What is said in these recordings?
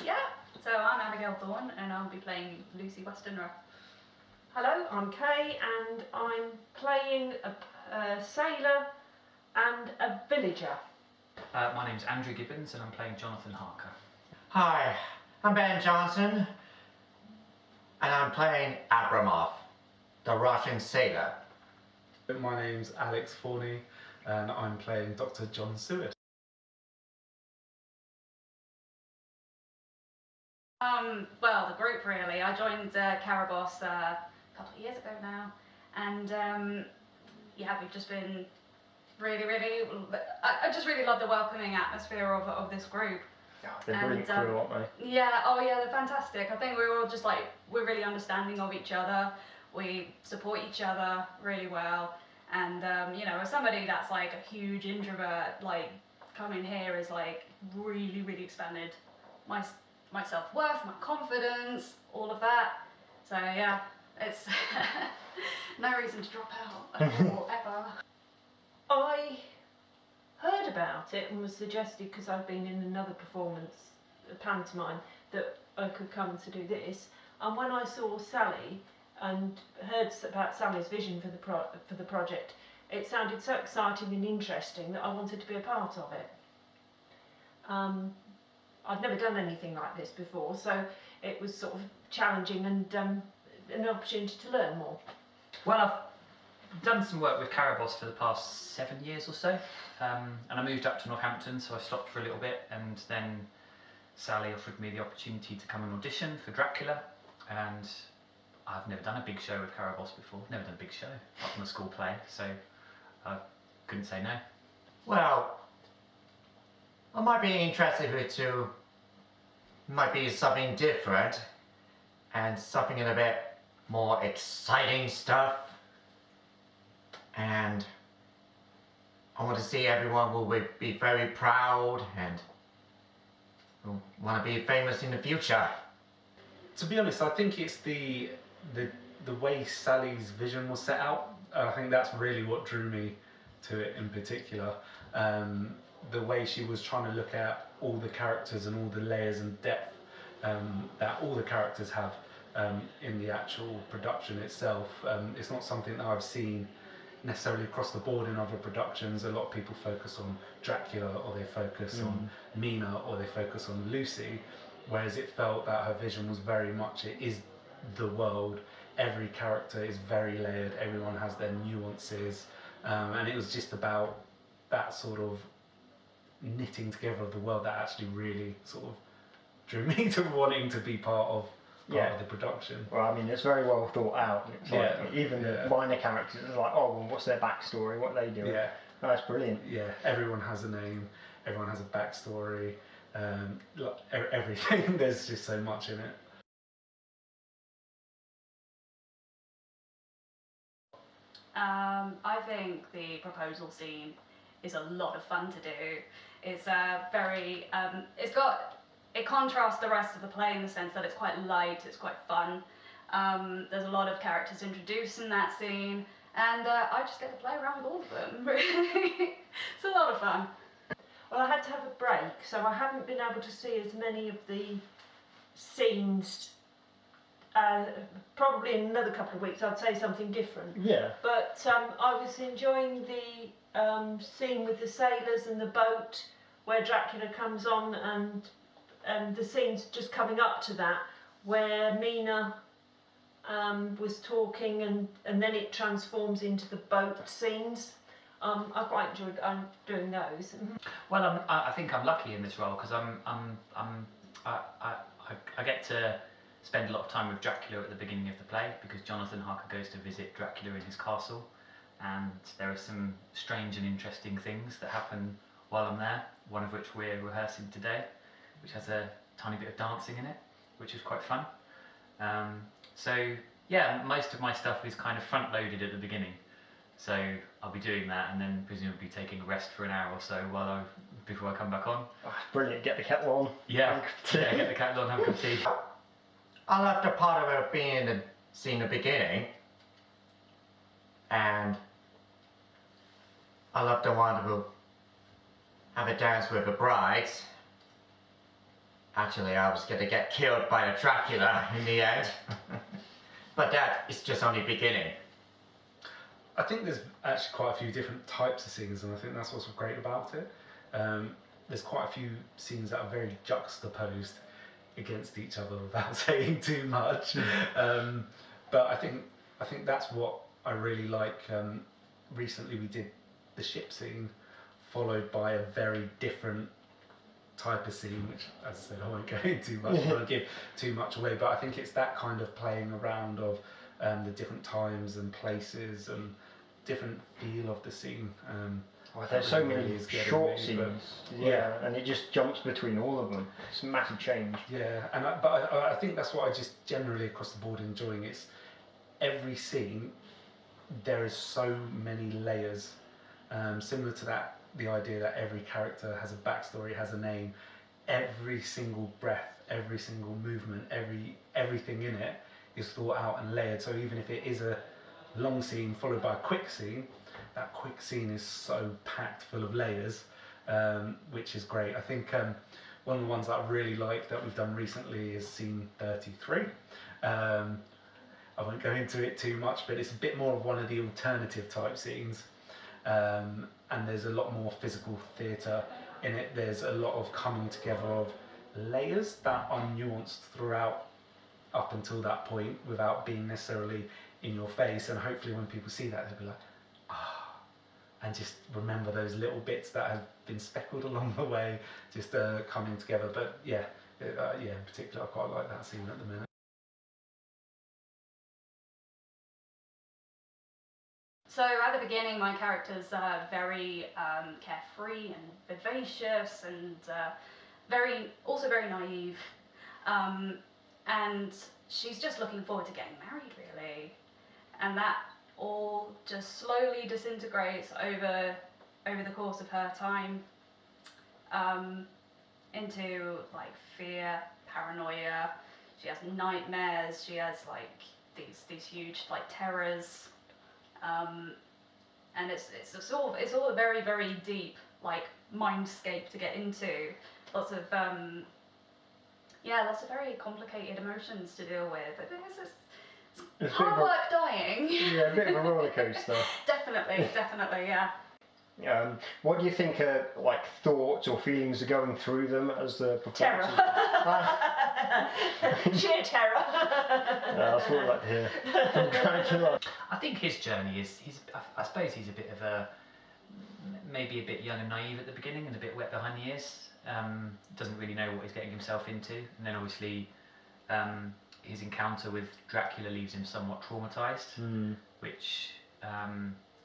Yeah, so I'm Abigail Thorne and I'll be playing Lucy Westenra. Hello, I'm Kay and I'm playing a sailor and a villager. My name's Andrew Gibbons and I'm playing Jonathan Harker. Hi, I'm Ben Johnson and I'm playing Abramov, the Russian sailor. My name's Alex Forni and I'm playing Dr. John Seward. Well, the group really. I joined Carabosse a couple of years ago now, and yeah, we've just been really. I just really love the welcoming atmosphere of this group. Yeah, they're brilliant crew, aren't they? Yeah, oh yeah, they're fantastic. I think we're all just like, we're really understanding of each other. We support each other really well, and you know, as somebody that's like a huge introvert, like coming here is like really expanded my self-worth, my confidence, all of that. So yeah, it's no reason to drop out or ever. I heard about it and was suggested, because I've been in another performance, a pantomime, that I could come to do this. And when I saw Sally and heard about Sally's vision for the project, it sounded so exciting and interesting that I wanted to be a part of it. I'd never done anything like this before, so it was sort of challenging and an opportunity to learn more. Well, I've done some work with Carabosse for the past 7 years or so, and I moved up to Northampton, so I stopped for a little bit, and then Sally offered me the opportunity to come and audition for Dracula, and I've never done a big show with Carabosse before, never done a big show, apart from a school play, so I couldn't say no. Well, I might be interested to, might be something different and something a bit more exciting stuff. And I want to see everyone will be very proud and will want to be famous in the future. To be honest, I think it's the way Sally's vision was set out. I think that's really what drew me to it in particular. The way she was trying to look at all the characters and all the layers and depth that all the characters have in the actual production itself. It's not something that I've seen necessarily across the board in other productions. A lot of people focus on Dracula, or they focus on Mina, or they focus on Lucy, whereas it felt that her vision was very much, it is the world. Every character is very layered, everyone has their nuances, and it was just about that sort of knitting together of the world that actually really sort of drew me to wanting to be part of the production. Well, I mean, it's very well thought out. It's like, even the minor characters are like, oh, well, what's their backstory? What are they doing? Yeah. Oh, that's brilliant. Yeah, everyone has a name, everyone has a backstory, everything. There's just so much in it. I think the proposal scene is a lot of fun to do. It's very, it contrasts the rest of the play in the sense that it's quite light, it's quite fun. There's a lot of characters introduced in that scene, and I just get to play around with all of them, really. It's a lot of fun. Well, I had to have a break, so I haven't been able to see as many of the scenes. Probably in another couple of weeks I'd say something different. Yeah. But I was enjoying the scene with the sailors and the boat where Dracula comes on, and the scenes just coming up to that where Mina was talking, and then it transforms into the boat scenes. I quite enjoyed doing those. Well, I think I'm lucky in this role because I get to spend a lot of time with Dracula at the beginning of the play, because Jonathan Harker goes to visit Dracula in his castle, and there are some strange and interesting things that happen while I'm there, one of which we're rehearsing today, which has a tiny bit of dancing in it, which is quite fun. So yeah, most of my stuff is kind of front loaded at the beginning, so I'll be doing that and then presumably taking a rest for an hour or so before I come back on. Oh, brilliant, get the kettle on. Yeah, get the kettle on, have a cup of tea. I love the part of it being in the scene in the beginning, and I love the one who have a dance with the brides, Actually, I was gonna get killed by a Dracula in the end. But that is just only beginning. I think there's actually quite a few different types of scenes, and I think that's what's great about it. There's quite a few scenes that are very juxtaposed against each other without saying too much. But I think that's what I really like. Recently we did the ship scene, followed by a very different type of scene, which, as I said, I won't go into much, I won't give too much away, but I think it's that kind of playing around of the different times and places and different feel of the scene. There's so really many is getting short me, scenes, yeah. and it just jumps between all of them. It's a massive change. Yeah, but I think that's what I just generally across the board enjoying. It's every scene, there is so many layers, similar to that, the idea that every character has a backstory, has a name. Every single breath, every single movement, everything in it is thought out and layered. So even if it is a long scene followed by a quick scene, that quick scene is so packed full of layers, which is great. I think one of the ones that I really like that we've done recently is scene 33. I won't go into it too much, but it's a bit more of one of the alternative type scenes. And there's a lot more physical theatre in it. There's a lot of coming together of layers that are nuanced throughout up until that point without being necessarily in your face, and hopefully when people see that they'll be like, and just remember those little bits that have been speckled along the way, just coming together. But yeah, in particular I quite like that scene at the minute. So at the beginning, my character's very carefree and vivacious, and also very naive, and she's just looking forward to getting married, really, and that all just slowly disintegrates over the course of her time, into like fear, paranoia. She has nightmares. She has like these huge like terrors. And it's all a very, very deep like mindscape to get into. Lots of very complicated emotions to deal with. It's hard work dying. Yeah, a bit of a roller coaster. Definitely, yeah. What do you think like thoughts or feelings are going through them as the performance? Terror. Sheer terror. That's what I'd like to hear from Dracula. I think his journey is, I suppose he's a bit of maybe a bit young and naive at the beginning and a bit wet behind the ears. Doesn't really know what he's getting himself into, and then obviously his encounter with Dracula leaves him somewhat traumatized, which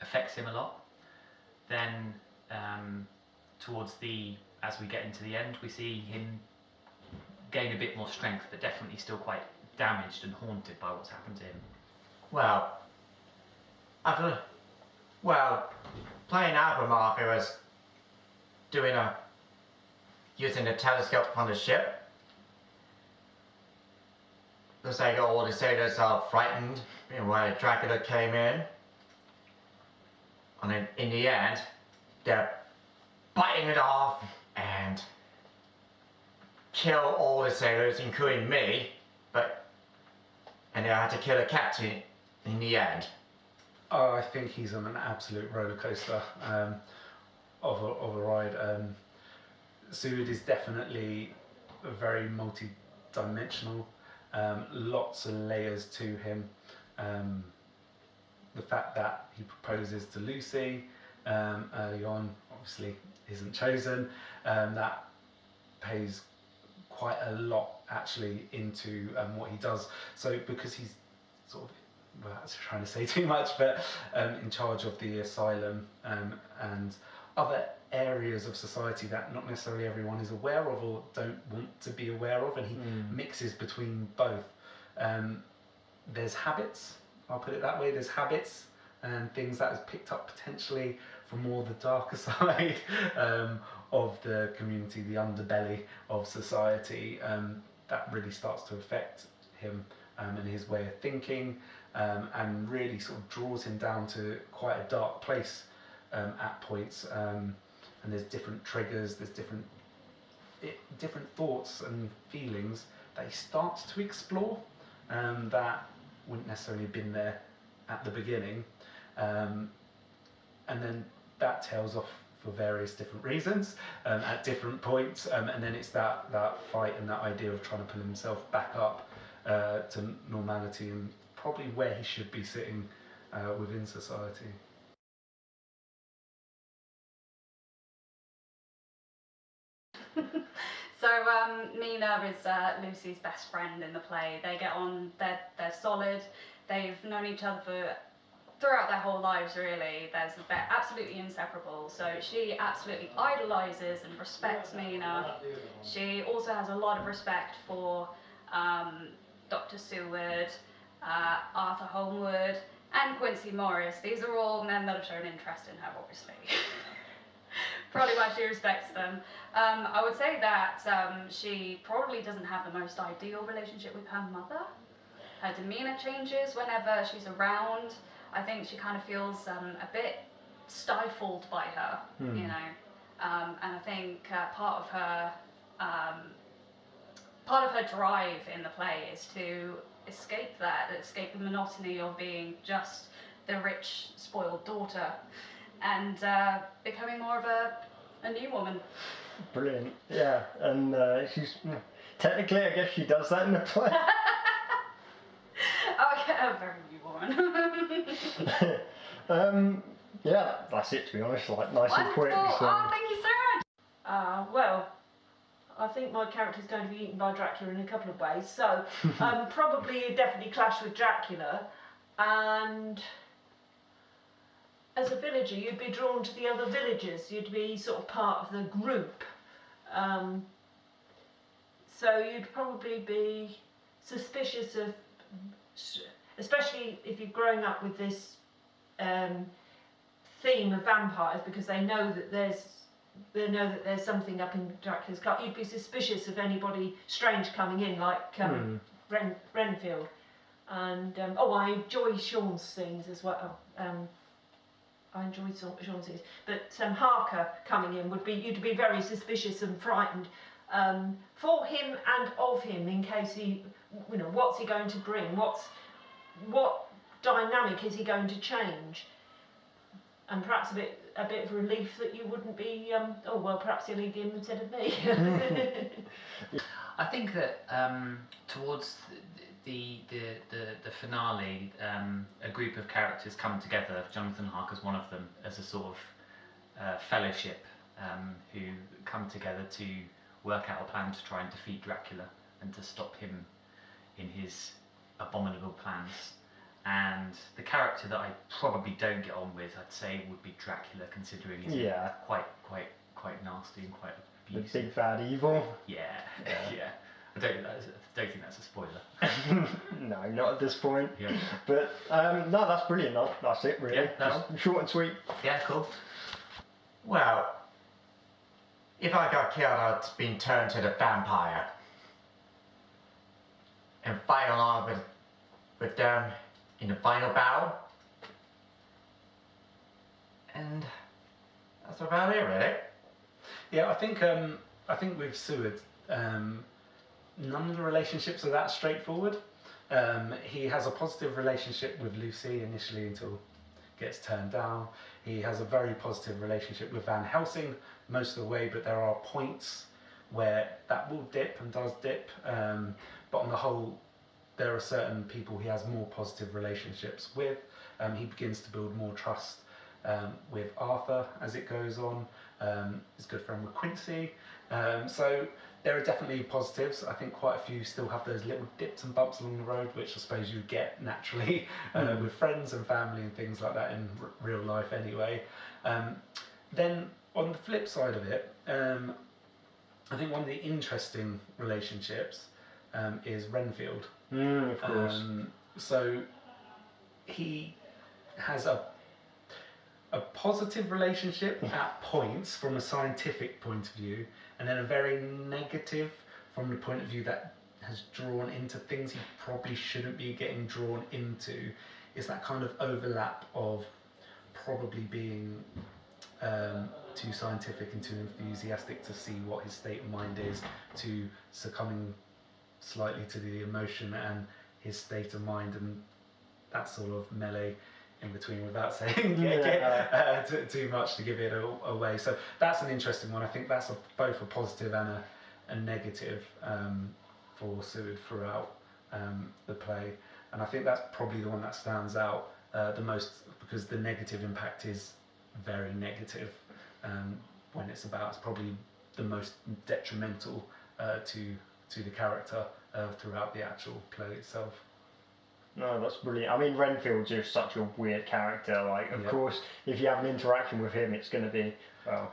affects him a lot. Then as we get into the end, we see him gain a bit more strength, but definitely still quite damaged and haunted by what's happened to him. Well, playing Albemarle, it was using the telescope on the ship. Looks like all the sailors are frightened when Dracula came in. And then in the end, they're biting it off and kill all the sailors, including me, and they had to kill a captain in the end. I think he's on an absolute roller coaster of a ride. Sued is definitely very multi-dimensional, lots of layers to him. The fact that he proposes to Lucy early on, obviously isn't chosen, that pays quite a lot actually into what he does. So because he's sort of, well, I'm trying to say too much, but in charge of the asylum and other areas of society that not necessarily everyone is aware of or don't want to be aware of, and he mixes between both. There's habits, I'll put it that way, there's habits and things that is picked up potentially from more the darker side of the community, the underbelly of society, that really starts to affect him and his way of thinking, and really sort of draws him down to quite a dark place at points. And there's different triggers, there's different different thoughts and feelings that he starts to explore that wouldn't necessarily have been there at the beginning, and then that tails off for various different reasons at different points, and then it's that fight and that idea of trying to pull himself back up to normality and probably where he should be sitting within society. So Mina is Lucy's best friend in the play. They get on, they're solid. They've known each other throughout their whole lives, really. They're absolutely inseparable. So she absolutely idolises and respects Mina. She also has a lot of respect for Dr. Seward, Arthur Holmwood, and Quincy Morris. These are all men that have shown interest in her, obviously. Probably why she respects them. I would say that she probably doesn't have the most ideal relationship with her mother. Her demeanour changes whenever she's around. I think she kind of feels a bit stifled by her, you know. And I think part of her drive in the play is to escape the monotony of being just the rich, spoiled daughter, and becoming more of a new woman. Brilliant, yeah, and she's technically, I guess she does that in the play. Oh yeah, a very new woman. Yeah, that's it, to be honest, like nice and quick. So. Oh, thank you so much. Well, I think my character's going to be eaten by Dracula in a couple of ways, so probably you definitely clash with Dracula, and as a villager you'd be drawn to the other villagers, you'd be sort of part of the group, so you'd probably be suspicious of, especially if you're growing up with this theme of vampires, because they know that there's something up in Dracula's car. You'd be suspicious of anybody strange coming in, like Renfield. And I enjoy Sean's scenes as well. I enjoy Sean's scenes, but Harker coming in you'd be very suspicious and frightened for him and of him, in case he, what's he going to bring? What dynamic is he going to change? And perhaps a bit of relief that you wouldn't be. Perhaps he'll lead him instead of me. I think that towards the finale, a group of characters come together. Jonathan Harker's one of them, as a sort of fellowship who come together to work out a plan to try and defeat Dracula and to stop him in his abominable plans. And the character that I probably don't get on with, I'd say, would be Dracula, considering he's quite nasty and quite abusive. The big bad evil. Yeah. I don't think that's a spoiler. No, not at this point. Yeah. But no, that's brilliant. That's it, really. Yeah, Just short and sweet. Yeah, cool. Well, if I got killed, I'd been turned to the vampire and fight along with them in the final battle. And that's about it, really. Yeah, I think with Seward, none of the relationships are that straightforward. He has a positive relationship with Lucy initially until gets turned down. He has a very positive relationship with Van Helsing most of the way, but there are points where that will dip and does dip. But on the whole, there are certain people he has more positive relationships with. He begins to build more trust with Arthur as it goes on. He's a good friend with Quincy. So there are definitely positives. I think quite a few still have those little dips and bumps along the road, which I suppose you get naturally with friends and family and things like that in real life anyway. Then on the flip side of it, I think one of the interesting relationships is Renfield. Of course. So he has a positive relationship at points from a scientific point of view, and then a very negative from the point of view that has drawn into things he probably shouldn't be getting drawn into. It's that kind of overlap of probably being too scientific and too enthusiastic to see what his state of mind is, to succumbing slightly to the emotion and his state of mind, and that sort of melee in between, without saying too much to give it away. So that's an interesting one. I think that's both a positive and a negative for Seward throughout the play, and I think that's probably the one that stands out the most, because the negative impact is very negative. When it's probably the most detrimental to the character throughout the actual play itself. No, that's brilliant. I mean, Renfield's just such a weird character. Like, of course, if you have an interaction with him, it's going to be, well,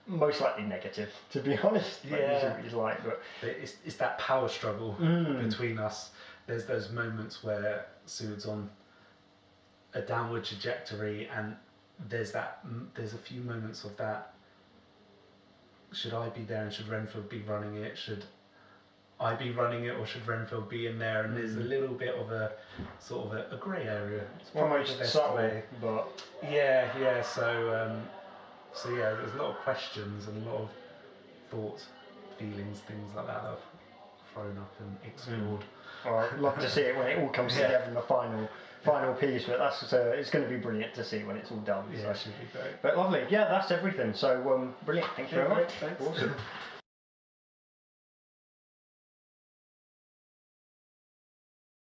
most likely negative, to be honest. Like, he's like, but it's that power struggle between us. There's those moments where Seward's on a downward trajectory, and there's a few moments of that. Should I be there, and should Renfield be running it? Should I be running it, or should Renfield be in there? And there's a little bit of a sort of a grey area. It's probably the best way. But yeah. So yeah, there's a lot of questions and a lot of thoughts, feelings, things like that I've thrown up and explored. Well, I'd love to see it when it all comes together in the final piece, but it's going to be brilliant to see when it's all done. Yeah, so. It should be great. But lovely, yeah, that's everything. So brilliant, thank you very much. Thanks. Awesome.